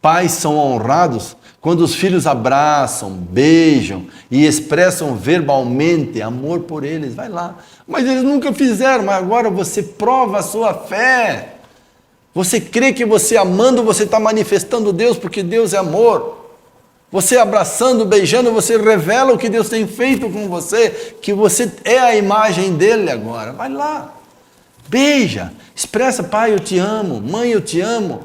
Pais são honrados quando os filhos abraçam, beijam e expressam verbalmente amor por eles. Vai lá. Mas eles nunca fizeram, mas agora você prova a sua fé. Você crê que você amando, você está manifestando Deus, porque Deus é amor. Você abraçando, beijando, você revela o que Deus tem feito com você, que você é a imagem dele agora. Vai lá. Beija, expressa: pai, eu te amo, mãe, eu te amo.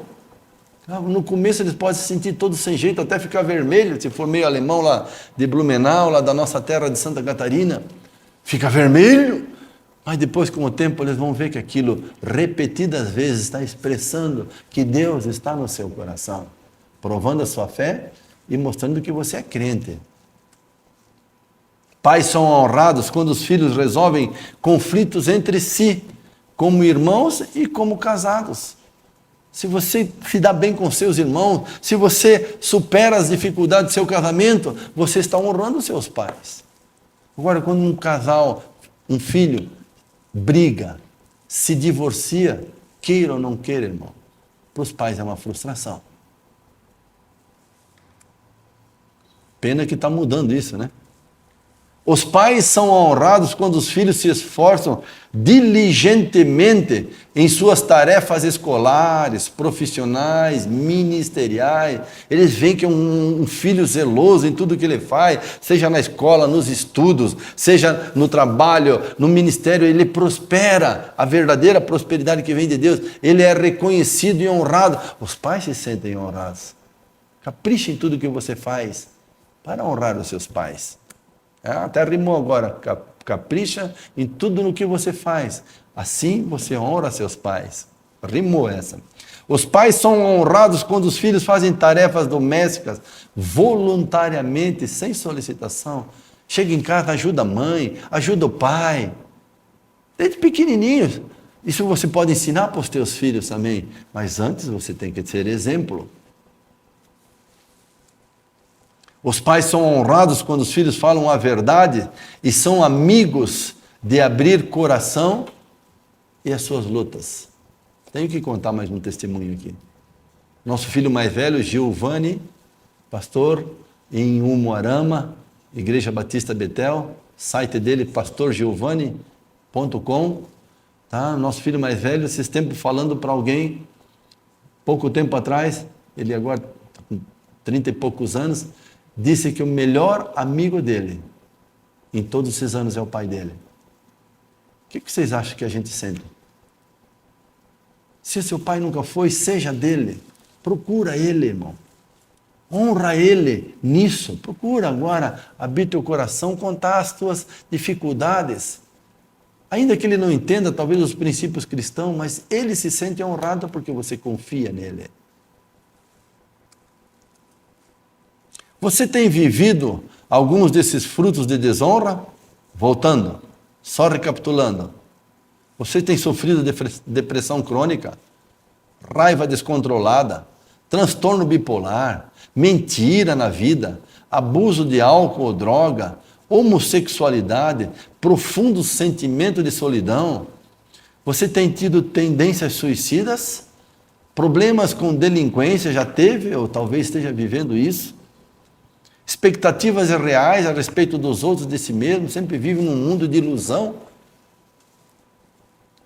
No começo eles podem se sentir todos sem jeito, até ficar vermelho, se for meio alemão lá de Blumenau, lá da nossa terra de Santa Catarina, fica vermelho, mas depois com o tempo eles vão ver que aquilo repetidas vezes está expressando que Deus está no seu coração, provando a sua fé e mostrando que você é crente. Pais são honrados quando os filhos resolvem conflitos entre si, como irmãos e como casados. Se você se dá bem com seus irmãos, se você supera as dificuldades do seu casamento, você está honrando seus pais. Agora, quando um casal, um filho, briga, se divorcia, queira ou não queira, irmão, para os pais é uma frustração. Pena que está mudando isso, né? Os pais são honrados quando os filhos se esforçam diligentemente em suas tarefas escolares, profissionais, ministeriais. Eles veem que é um filho zeloso em tudo que ele faz, seja na escola, nos estudos, seja no trabalho, no ministério, ele prospera. A verdadeira prosperidade que vem de Deus, ele é reconhecido e honrado. Os pais se sentem honrados. Capricha em tudo que você faz para honrar os seus pais. Até rimou agora: capricha em tudo no que você faz, assim você honra seus pais. Rimou essa. Os pais são honrados quando os filhos fazem tarefas domésticas voluntariamente, sem solicitação. Chega em casa, ajuda a mãe, ajuda o pai. Desde pequenininhos. Isso você pode ensinar para os teus filhos também, mas antes você tem que ser exemplo. Os pais são honrados quando os filhos falam a verdade e são amigos de abrir coração e as suas lutas. Tenho que contar mais um testemunho aqui. Nosso filho mais velho, Giovanni, pastor em Umuarama, Igreja Batista Betel, site dele pastorgiovanni.com. Tá? Nosso filho mais velho, esses tempos falando para alguém, pouco tempo atrás, ele agora está com 30 e poucos anos, disse que o melhor amigo dele em todos esses anos é o pai dele. O que vocês acham que a gente sente? Se seu pai nunca foi, seja dele. Procura ele, irmão. Honra ele nisso. Procura agora abrir teu coração, contar as tuas dificuldades. Ainda que ele não entenda talvez os princípios cristãos, mas ele se sente honrado porque você confia nele. Você tem vivido alguns desses frutos de desonra? Voltando, só recapitulando. Você tem sofrido depressão crônica, raiva descontrolada, transtorno bipolar, mentira na vida, abuso de álcool ou droga, homossexualidade, profundo sentimento de solidão. Você tem tido tendências suicidas? Problemas com delinquência? Já teve ou talvez esteja vivendo isso? Expectativas irreais a respeito dos outros, de si mesmo, sempre vive num mundo de ilusão.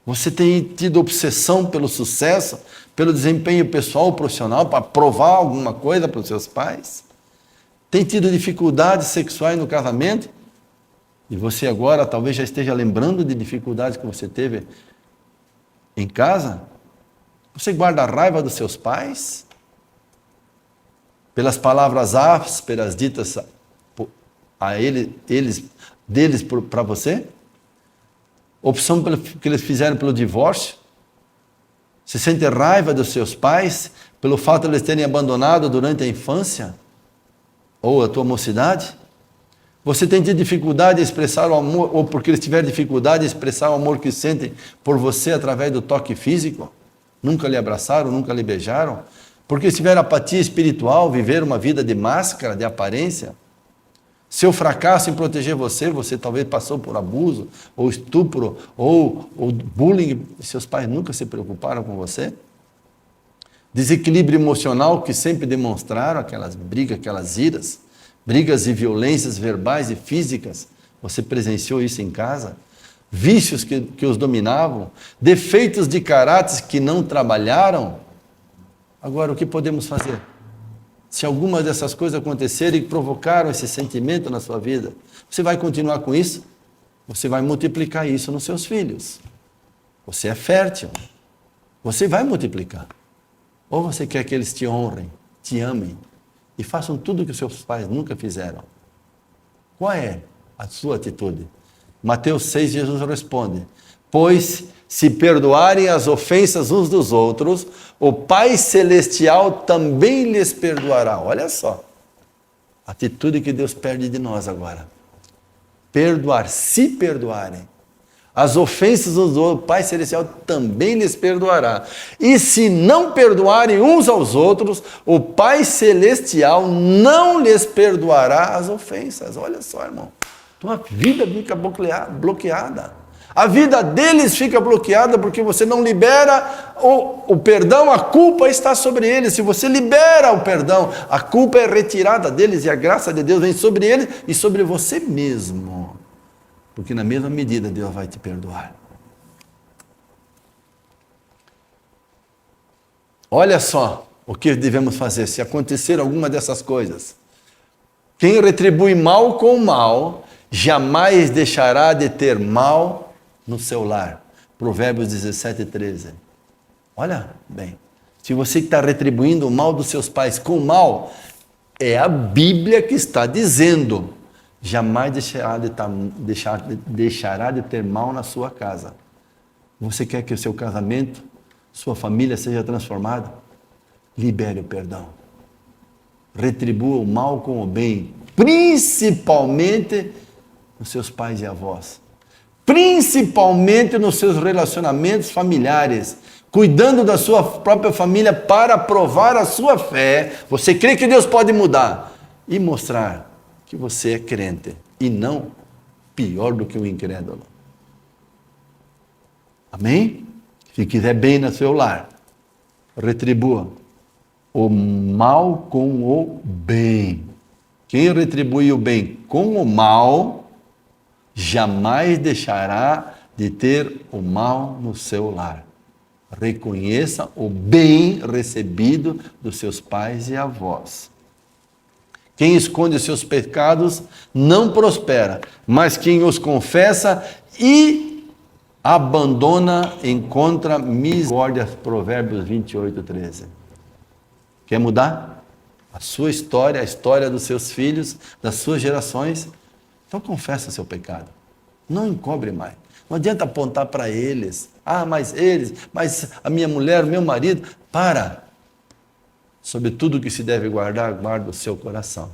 Você tem tido obsessão pelo sucesso, pelo desempenho pessoal ou profissional, para provar alguma coisa para os seus pais? Tem tido dificuldades sexuais no casamento? E você agora talvez já esteja lembrando de dificuldades que você teve em casa? Você guarda a raiva dos seus pais? Pelas palavras ásperas ditas a deles para você? Opção que eles fizeram pelo divórcio? Você sente raiva dos seus pais pelo fato de eles terem abandonado durante a infância? Ou a tua mocidade? Você tem tido dificuldade em expressar o amor, ou porque eles tiveram dificuldade em expressar o amor que sentem por você através do toque físico? Nunca lhe abraçaram, nunca lhe beijaram? Porque eles tiveram apatia espiritual, viveram uma vida de máscara, de aparência? Seu fracasso em proteger você, você talvez passou por abuso, ou estupro, ou bullying, seus pais nunca se preocuparam com você? Desequilíbrio emocional que sempre demonstraram, aquelas brigas, aquelas iras, brigas e violências verbais e físicas, você presenciou isso em casa? Vícios que os dominavam, defeitos de caráter que não trabalharam? Agora, o que podemos fazer? Se alguma dessas coisas acontecerem e provocaram esse sentimento na sua vida, você vai continuar com isso? Você vai multiplicar isso nos seus filhos. Você é fértil. Você vai multiplicar. Ou você quer que eles te honrem, te amem e façam tudo que os seus pais nunca fizeram? Qual é a sua atitude? Mateus 6, Jesus responde: pois se perdoarem as ofensas uns dos outros, o Pai Celestial também lhes perdoará. Olha só, a atitude que Deus pede de nós agora. Perdoar, se perdoarem as ofensas uns dos outros, o Pai Celestial também lhes perdoará. E se não perdoarem uns aos outros, o Pai Celestial não lhes perdoará as ofensas. Olha só, irmão, tua vida fica bloqueada. A vida deles fica bloqueada porque você não libera o perdão, a culpa está sobre eles. Se você libera o perdão, a culpa é retirada deles e a graça de Deus vem sobre eles e sobre você mesmo. Porque na mesma medida Deus vai te perdoar. Olha só o que devemos fazer se acontecer alguma dessas coisas. Quem retribui mal com mal, jamais deixará de ter mal no seu lar. Provérbios 17, 13. Olha bem, se você está retribuindo o mal dos seus pais com mal, é a Bíblia que está dizendo, jamais deixará de ter mal na sua casa. Você quer que o seu casamento, sua família seja transformada? Libere o perdão. Retribua o mal com o bem, principalmente nos seus pais e avós. Principalmente nos seus relacionamentos familiares, cuidando da sua própria família para provar a sua fé. Você crê que Deus pode mudar e mostrar que você é crente e não pior do que o incrédulo. Amém? Se quiser bem no seu lar, retribua o mal com o bem. Quem retribui o bem com o mal, jamais deixará de ter o mal no seu lar. Reconheça o bem recebido dos seus pais e avós. Quem esconde os seus pecados não prospera, mas quem os confessa e abandona encontra misericórdia. Provérbios 28, 13. Quer mudar a sua história, a história dos seus filhos, das suas gerações? Então confessa seu pecado. Não encobre mais. Não adianta apontar para eles. Mas a minha mulher, o meu marido. Para. Sobre tudo que se deve guardar, guarda o seu coração.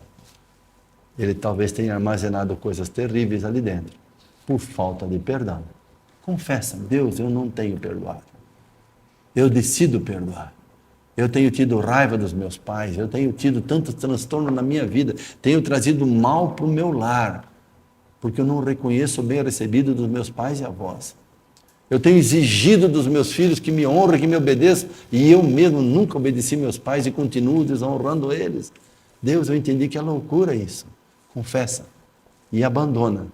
Ele talvez tenha armazenado coisas terríveis ali dentro, por falta de perdão. Confessa: Deus, eu não tenho perdoado. Eu decido perdoar. Eu tenho tido raiva dos meus pais, eu tenho tido tanto transtorno na minha vida, tenho trazido mal para o meu lar, porque eu não reconheço o bem recebido dos meus pais e avós. Eu tenho exigido dos meus filhos que me honrem, que me obedeçam, e eu mesmo nunca obedeci meus pais e continuo desonrando eles. Deus, eu entendi que é loucura isso. Confessa e abandona,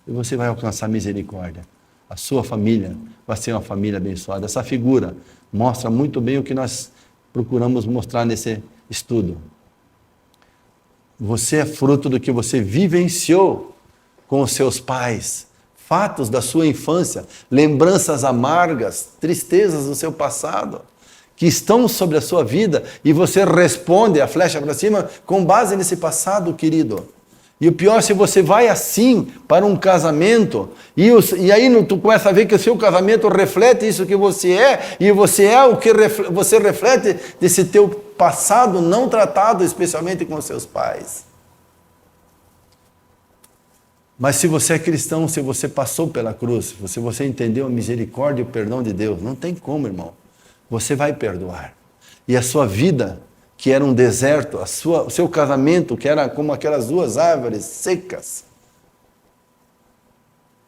e você vai alcançar misericórdia. A sua família vai ser uma família abençoada. Essa figura mostra muito bem o que nós procuramos mostrar nesse estudo. Você é fruto do que você vivenciou com os seus pais, fatos da sua infância, lembranças amargas, tristezas do seu passado, que estão sobre a sua vida, e você responde a flecha para cima com base nesse passado, querido. E o pior, se você vai assim para um casamento, e aí tu começa a ver que o seu casamento reflete isso que você é, e você é o que você reflete desse teu passado não tratado, especialmente com os seus pais. Mas se você é cristão, se você passou pela cruz, se você entendeu a misericórdia e o perdão de Deus, não tem como, irmão. Você vai perdoar. E a sua vida, que era um deserto, o seu casamento, que era como aquelas duas árvores secas,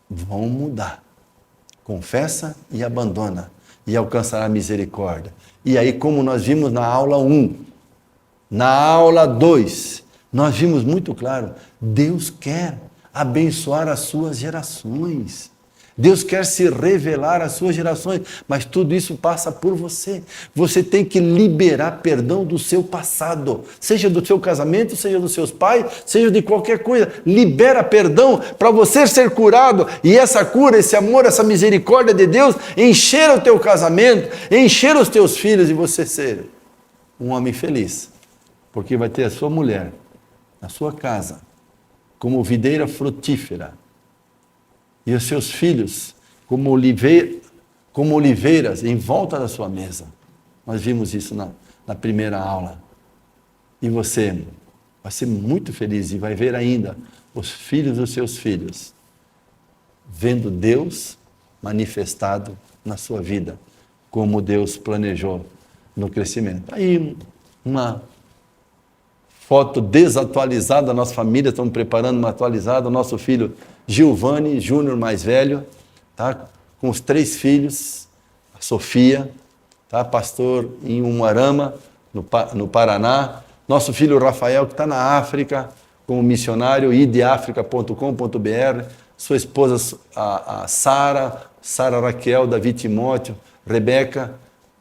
vão mudar. Confessa e abandona, e alcançará misericórdia. E aí, como nós vimos na aula 1, na aula 2, nós vimos muito claro, Deus quer abençoar as suas gerações. Deus quer se revelar às suas gerações, mas tudo isso passa por você. Você tem que liberar perdão do seu passado, seja do seu casamento, seja dos seus pais, seja de qualquer coisa. Libera perdão para você ser curado e essa cura, esse amor, essa misericórdia de Deus encher o teu casamento, encher os teus filhos e você ser um homem feliz, porque vai ter a sua mulher na sua casa como videira frutífera, e os seus filhos como oliveiras em volta da sua mesa. Nós vimos isso na primeira aula. E você vai ser muito feliz e vai ver ainda os filhos dos seus filhos vendo Deus manifestado na sua vida, como Deus planejou no crescimento. Aí uma foto desatualizada da nossa família, estamos preparando uma atualizada, o nosso filho Giovanni Júnior, mais velho, tá? Com os 3 filhos, a Sofia, tá? Pastor em Umuarama, no Paraná, nosso filho Rafael, que está na África, como missionário, ideafrica.com.br, sua esposa a Sara Raquel, Davi Timóteo, Rebeca,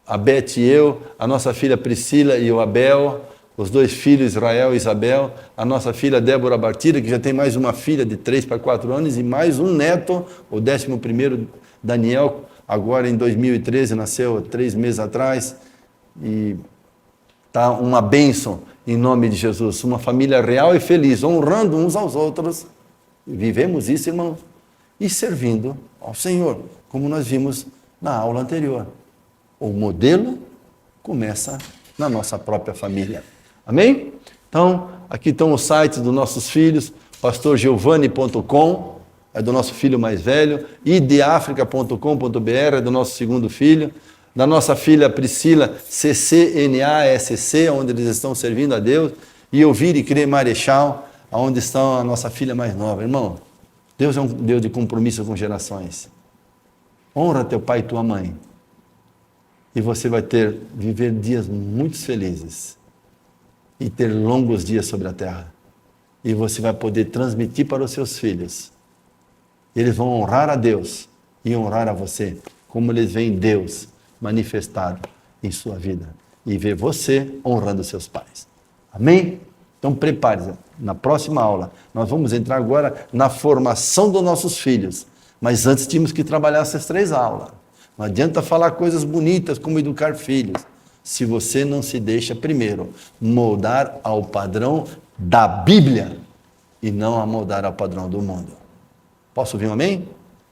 a Beth e eu, a nossa filha Priscila e o Abel, os 2 filhos, Israel e Isabel, a nossa filha Débora Bartira, que já tem mais uma filha de 3 para 4 anos, e mais um neto, o 11º Daniel, agora em 2013, nasceu 3 meses atrás, e tá uma bênção em nome de Jesus, uma família real e feliz, honrando uns aos outros, vivemos isso, irmão, e servindo ao Senhor, como nós vimos na aula anterior. O modelo começa na nossa própria família. Amém? Então, aqui estão os sites dos nossos filhos, pastorgiovanni.com, é do nosso filho mais velho, ideafrica.com.br, é do nosso segundo filho, da nossa filha Priscila, CCNASC, onde eles estão servindo a Deus, e Ouvir e Crer Marechal, onde está a nossa filha mais nova. Irmão, Deus é um Deus de compromisso com gerações. Honra teu pai e tua mãe, e você vai viver dias muito felizes, e ter longos dias sobre a terra. E você vai poder transmitir para os seus filhos. Eles vão honrar a Deus e honrar a você, como eles veem Deus manifestado em sua vida. E ver você honrando seus pais. Amém? Então prepare-se. Na próxima aula, nós vamos entrar agora na formação dos nossos filhos. Mas antes tínhamos que trabalhar essas 3 aulas. Não adianta falar coisas bonitas como educar filhos, se você não se deixa primeiro moldar ao padrão da Bíblia e não a moldar ao padrão do mundo. Posso ouvir um amém?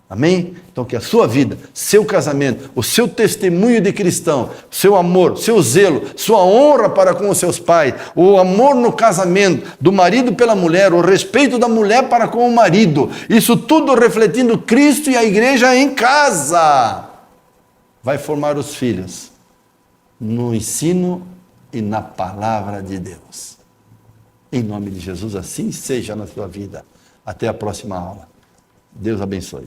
Amém? Então que a sua vida, seu casamento, o seu testemunho de cristão, seu amor, seu zelo, sua honra para com os seus pais, o amor no casamento, do marido pela mulher, o respeito da mulher para com o marido, isso tudo refletindo Cristo e a igreja em casa, vai formar os filhos no ensino e na palavra de Deus. Em nome de Jesus, assim seja na sua vida. Até a próxima aula. Deus abençoe.